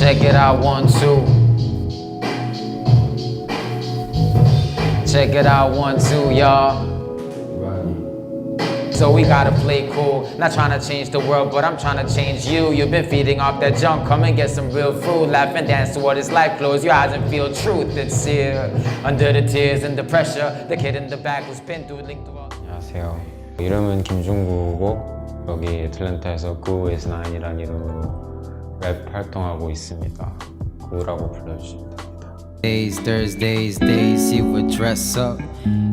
Check it out, 1, 2. Check it out, 1, 2, y'all. So we gotta play cool. Not trying to change the world, but I'm trying to change you. You've been feeding off that junk. Come and get some real food. Laugh and dance to what is life. Close your eyes and feel truth. It's here. Under the tears and the pressure. The kid in the back who's been doodling through all. 안녕하세요. 이름은 김중구고 여기 애틀랜타에서 Gu is 9이라는 이름으로 랩 활동하고 있습니다. 구라고 불러주시면 됩니다. Days, Thursdays, days, he would dress up.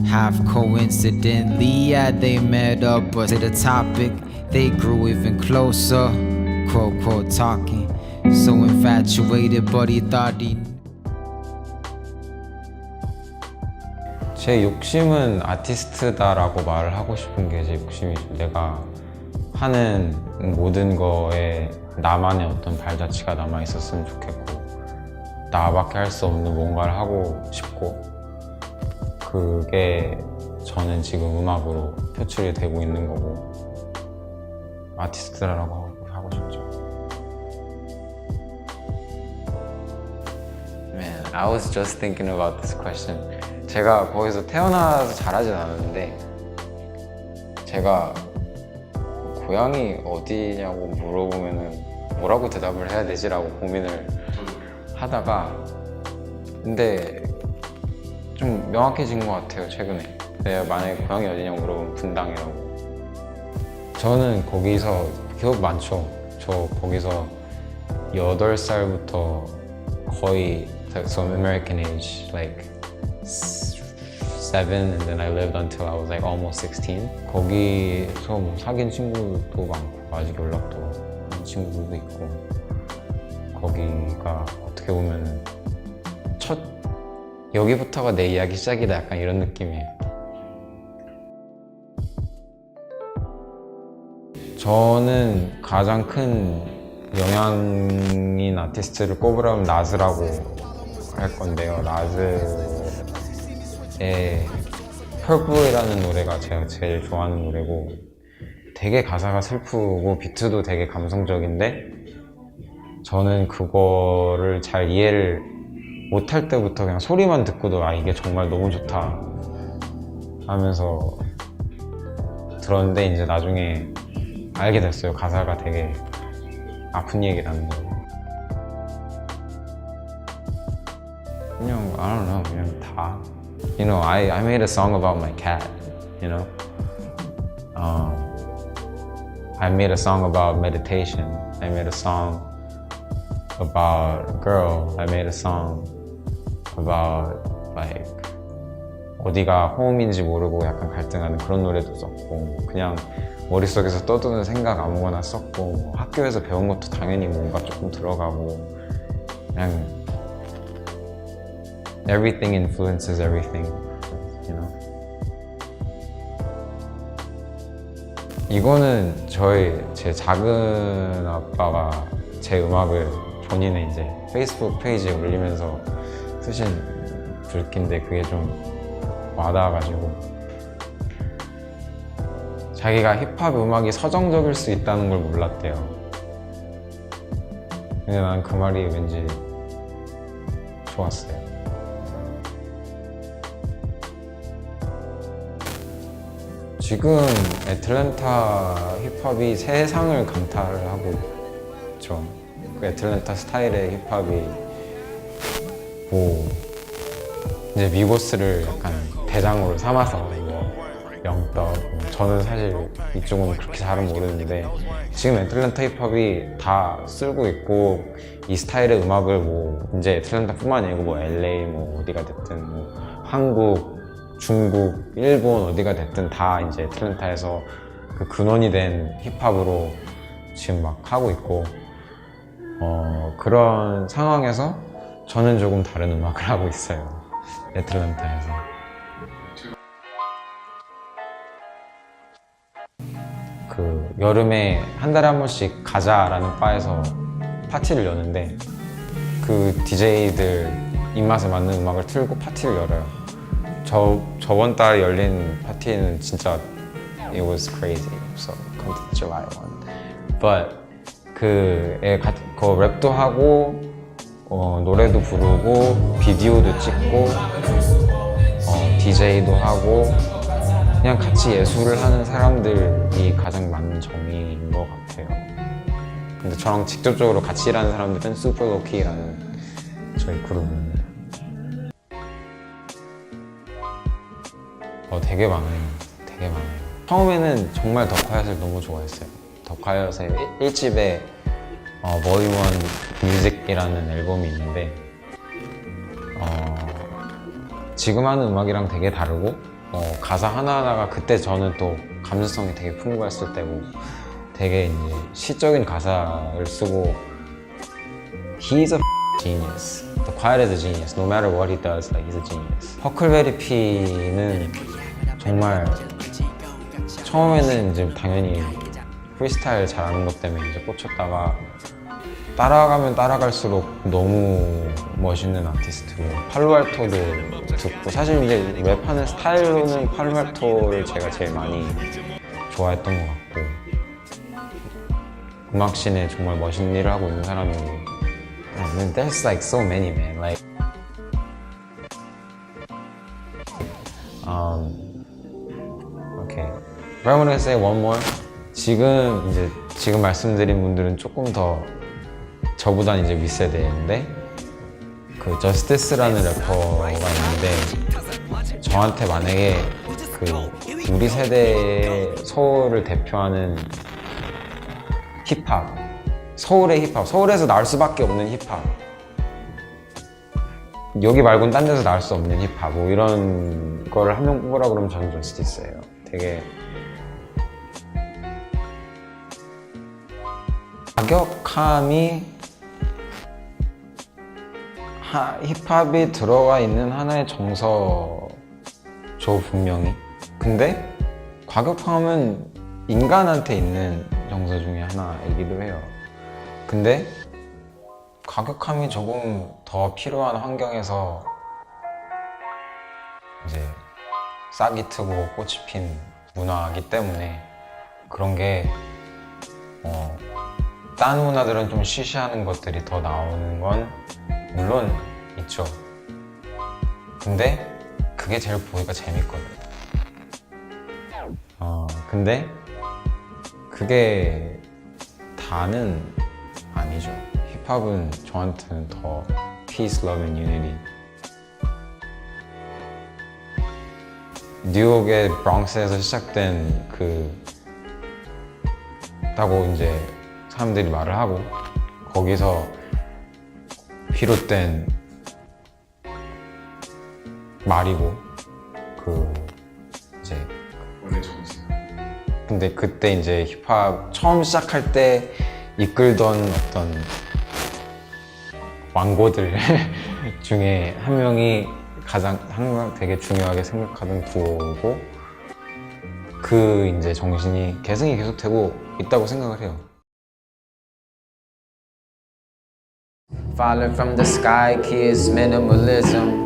Half coincidentally, yeah, they met up. But to the topic, they grew even closer. Quote, quote, talking. So infatuated, but he thought he 제 욕심은 아티스트다라고 말을 하고 싶은 게 제 욕심이죠. 내가 하는 모든 거에 나만의 어떤 발자취가 남아 있었으면 좋겠고 나밖에 할 수 없는 뭔가를 하고 싶고 그게 저는 지금 음악으로 표출이 되고 있는 거고 아티스트라고 하고 싶죠. Man, I was just thinking about this question. 제가 거기서 태어나서 잘하진 않았는데 제가 고향이 어디냐고 물어보면은 뭐라고 대답을 해야 되지라고 고민을 하다가 근데 좀 명확해진 것 같아요 최근에. 내가 만약에 고향이 어디냐고 물어보면 분당이라고. 저는 거기서 기억 많죠. 저 거기서 8살부터 거의 some American age like 7 and then I lived until I was like almost 16. 거기서 뭐 사귄 친구도 많고 아직 연락도 하는 친구들도 있고 거기가 어떻게 보면 첫 여기부터가 내 이야기 시작이다 약간 이런 느낌이에요. 저는 가장 큰 영향인 아티스트를 꼽으라면 라즈라고 할 건데요. 라즈의 Purple이라는 노래가 제가 제일 좋아하는 노래고 되게 가사가 슬프고 비트도 되게 감성적인데 저는 그거를 잘 이해를 못할 때부터 그냥 소리만 듣고도 아 이게 정말 너무 좋다 하면서 들었는데 이제 나중에 알게 됐어요. 가사가 되게 아픈 얘기라는 거. 그냥 I don't know 그냥 다. You know, I made a song about my cat. You know, I made a song about meditation. I made a song about a girl. I made a song about like 어디가 홈인지 모르고 약간 갈등하는 그런 노래도 썼고 그냥 머릿속에서 떠드는 생각 아무거나 썼고 학교에서 배운 것도 당연히 뭔가 조금 들어가고 그냥 everything influences everything, you know. 이거는 제 작은 아빠가 제 음악을 본인의 이제 페이스북 페이지에 올리면서 쓰신 글귀인데 그게 좀 와닿아가지고 자기가 힙합 음악이 서정적일 수 있다는 걸 몰랐대요. 근데 난 그 말이 왠지 좋았어요. 지금 애틀랜타 힙합이 세상을 강타를 하고 있죠. 그 애틀랜타 스타일의 힙합이 뭐 이제 미고스를 약간 대장으로 삼아서 뭐 영떡 저는 사실 이쪽은 그렇게 잘은 모르는데 지금 애틀랜타 힙합이 다 쓸고 있고 이 스타일의 음악을 뭐 이제 애틀랜타뿐만 아니고 뭐 LA 뭐 어디가 됐든 뭐 한국, 중국, 일본 어디가 됐든 다 이제 애틀랜타에서 그 근원이 된 힙합으로 지금 막 하고 있고 그런 상황에서 저는 조금 다른 음악을 하고 있어요. 애틀랜타에서. 그 여름에 한 달에 한 번씩 가자라는 바에서 파티를 여는데 그 DJ들 입맛에 맞는 음악을 틀고 파티를 열어요. 저번 달 열린 파티는 진짜 it was crazy. So come to the July one. But 그 랩도 하고 노래도 부르고 비디오도 찍고 DJ도 하고 그냥 같이 예술을 하는 사람들이 가장 맞는 정의인 것 같아요. 근데 저랑 직접적으로 같이 일하는 사람들은 슈퍼로키라는 저희 그룹입니다. 되게 많아요. 되게 많아요. 처음에는 정말 더콰이엇을 너무 좋아했어요. 더콰이엇의 1집에 Volume 1 Music이라는 앨범이 있는데 지금 하는 음악이랑 되게 다르고 가사 하나하나가 그때 저는 또 감수성이 되게 풍부했을 때고 되게 이제 시적인 가사를 쓰고 He's a genius. The Quiet is a genius. No matter what he does, like he's a genius. 허클베리 피는 정말 처음에는 이제 당연히 프리스타일 잘하는 것 때문에 이제 꽂혔다가 따라가면 따라갈수록 너무 멋있는 아티스트고 팔로알토도 듣고 사실 이제 랩하는 스타일로는 팔로알토를 제가 제일 많이 좋아했던 것 같고 음악씬에 정말 멋있는 일을 하고 있는 사람이고 And there's like so many man like okay if I'm gonna say one more 지금 말씀드린 분들은 조금 더 저보단 이제 윗세대인데 그 저스티스라는 래퍼가 있는데 저한테 만약에 그 우리 세대의 서울을 대표하는 힙합 서울의 힙합 서울에서 나올 수밖에 없는 힙합 여기 말고는 딴 데서 나올 수 없는 힙합 뭐 이런 거를 한 명 뽑으라 그러면 저는 저스티스예요. 되게 과격함이 힙합이 들어가 있는 하나의 정서죠 분명히. 근데 과격함은 인간한테 있는 정서 중에 하나이기도 해요. 근데 과격함이 조금 더 필요한 환경에서 이제 싹이 트고 꽃이 핀 문화이기 때문에 그런 게 딴 문화들은 좀 시시하는 것들이 더 나오는 건 물론 있죠. 근데 그게 제일 보기가 재밌거든요. 근데 그게 다는 아니죠. 힙합은 저한테는 더 peace, love and unity. 뉴욕의 브롱스에서 시작된 다고 이제 사람들이 말을 하고 거기서 비롯된 말이고 이제 원래 정신. 근데 그때 이제 힙합 처음 시작할 때 이끌던 어떤 왕고들 중에 한 명이 항상 되게 중요하게 생각하던 두오고 그 이제 정신이 계승이 계속되고 있다고 생각을 해요. Falling from the sky, kids, minimalism.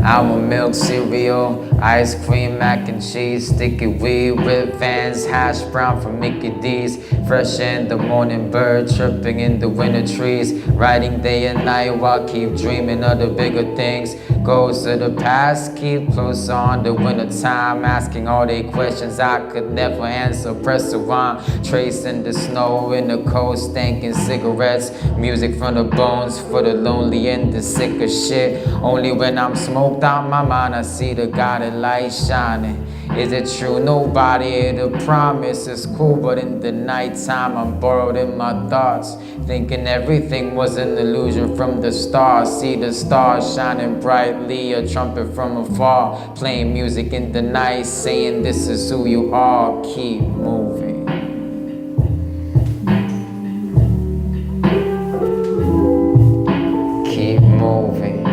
Almond milk cereal, ice cream, mac and cheese, sticky weed with Vans, hash brown from Mickey D's. Fresh in the morning, bird chirping in the winter trees. Writing day and night while keep dreaming of the bigger things. Goes to the past, keep close on the winter time, asking all the questions I could never answer. Press the rhyme, tracing the snow in the cold, stinking cigarettes. Music from the bones for the lonely and the sick of shit. Only when I'm smoked out my mind, I see the guided light shining. Is it true? Nobody to promise it's cool, but in the nighttime I'm borrowed in my thoughts, thinking everything was an illusion from the stars. See the stars shining brightly, a trumpet from afar, playing music in the night, saying this is who you are. Keep moving. Keep moving.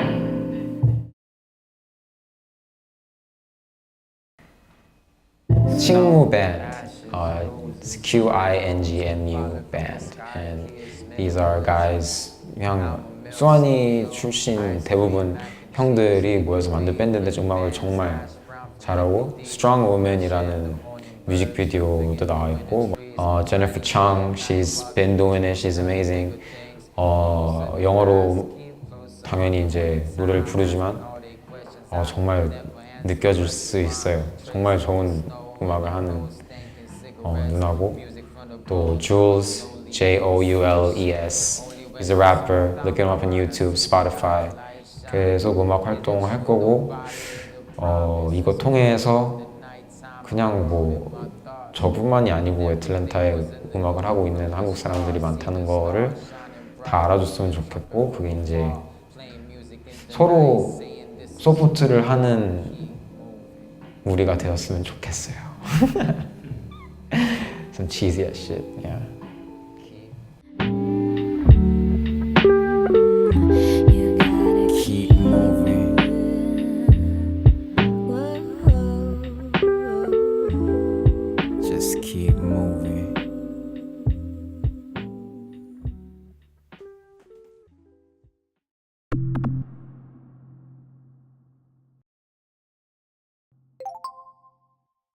Qingmu band, it's QINGMU band, and these are guys. 그냥 수완이 출신 대부분 형들이 모여서 만든 밴드인데 음악을 정말 잘하고 Strong Woman이라는 뮤직비디오도 나와 있고 Jennifer Chung, she's been doing it, she's amazing. 영어로 당연히 이제 노래를 부르지만 정말 느껴질 수 있어요. 정말 좋은 음악을 하는 누나고 또 Jules, Joules He's a rapper. Look him up on YouTube, Spotify. 계속 음악 활동을 할 거고 이거 통해서 그냥 뭐 저뿐만이 아니고 애틀랜타에 음악을 하고 있는 한국 사람들이 많다는 거를 다 알아줬으면 좋겠고 그게 이제 서로 서포트를 하는 우리가 되었으면 좋겠어요. Some cheesy ass shit, yeah. Keep moving. Just keep moving.